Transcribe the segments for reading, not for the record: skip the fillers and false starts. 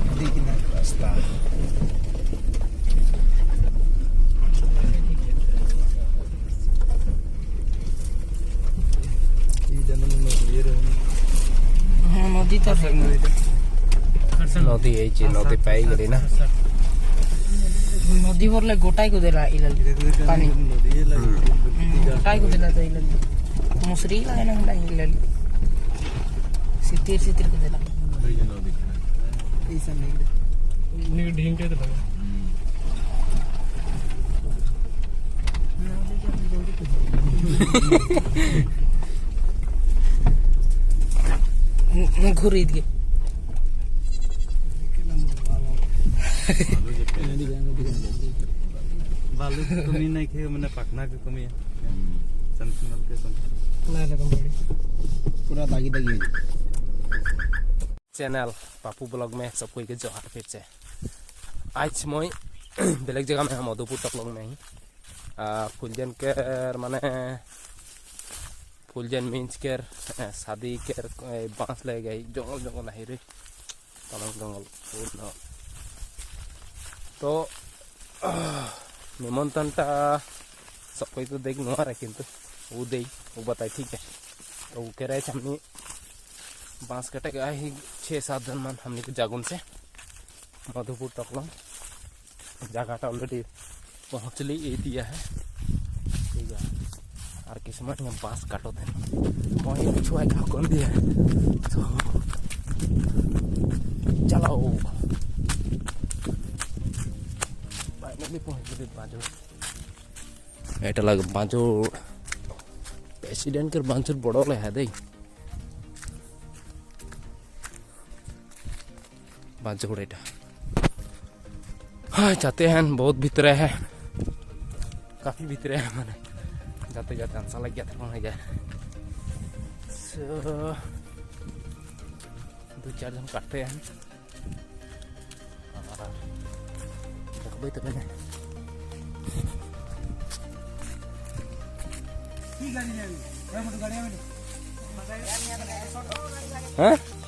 नदी किनारे रास्ता नदी तो नदी है नदी पाई गली ना नदी भरले गोटाई को देला इलल पानी गोटाई को देला तो इलल मुसरी लाइन हंडा इलल सितिर सितिर को देला ऐसा नहीं ढींग के लगा घुरी दिए बालू की कमी नहीं खे मैंने पकना की कमी है संतुलन के कमी पूरा दागी दागी चैनल पापू ब्लॉग में सब कोई के जोहार फिर से आज मैं बेलेग जगह में मधुपुर टकलंग में ही फुलजन के माने फुलजन मीन्स के शादी के बांस ले गई जंगल जंगल है रे तमाम जंगल पूर्ण तो निमंत्रणटा सब कोई तो देख नुआ रहे किंतु वो दे वो बताए ठीक है तो वो कह रहे थे हमने बांस कटेगा ही 6-7 जन मन हमने को जागुन से मधुपुर टकलंग जगह ऑलरेडी पहुँच ली ये दिया है ठीक है और किस्मत में बांस काटो थे वहीं कुछ है कौन दिया है तो चलो फाइनली पहुँच गए बाजू এটা লাগে বাঁচুর প্রেসিডেন্টের বাঁচুর বড় লেখা দেই बांचुड़ एटा हाँ जाते हैं बहुत भीतरे है काफी भीतरे है मैंने जाते जाते अंसा लग गया था कौन जाए 2-4 जन काटते हैं तो मैंने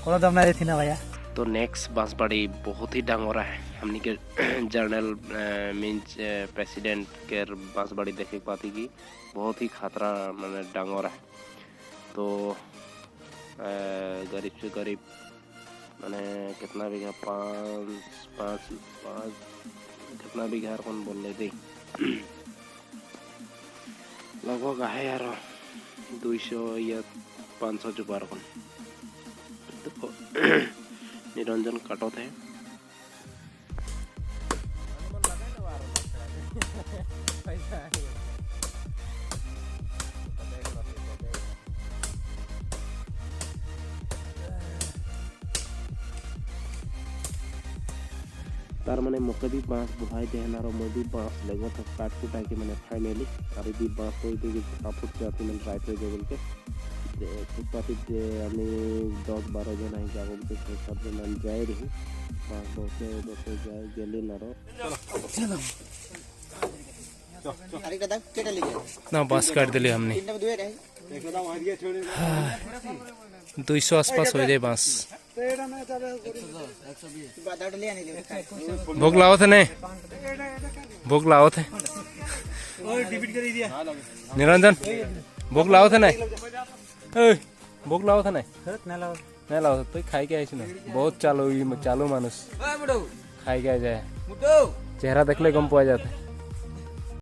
कोनो दम नहीं थी ना भैया तो नेक्स्ट बांसबाड़ी बहुत ही डांगोरा है हमने के जर्नल मीन्स प्रेसिडेंट के बांसबाड़ी देखे पाती की बहुत ही खतरा मैंने डांगोरा है तो गरीब से गरीब मैंने कितना बीघा 5 कितना बीघा कौन बोल रहे थे लगभग है यार 200 या 500 जुबार कौन तो निरंजन काटो थे तार मैंने मुखे भी बांस बुहाई थे ना मैं भी बांस लगवा था काट कुटा के मैंने फाइनली और भी बांस तो इतने फुट जाती मैंने ट्राई कर बोल के फुटपाथ আমি 10-12 জন আই যাব বলতে 7 জন আমি যাই রহি বসে যাই গেলি না রে চলো अरे कदा केटा ले गया ना बांस काट दिले हमने 200 आसपास हो जाए बांस भोग लाओ थे नहीं भोग लाओ थे निरंजन भोग लाओ थे नहीं भोग लाओ था नहीं लाओ तो खाई के आई बहुत चालू मानुस खाई के जाए चेहरा देख ले कम पा जाते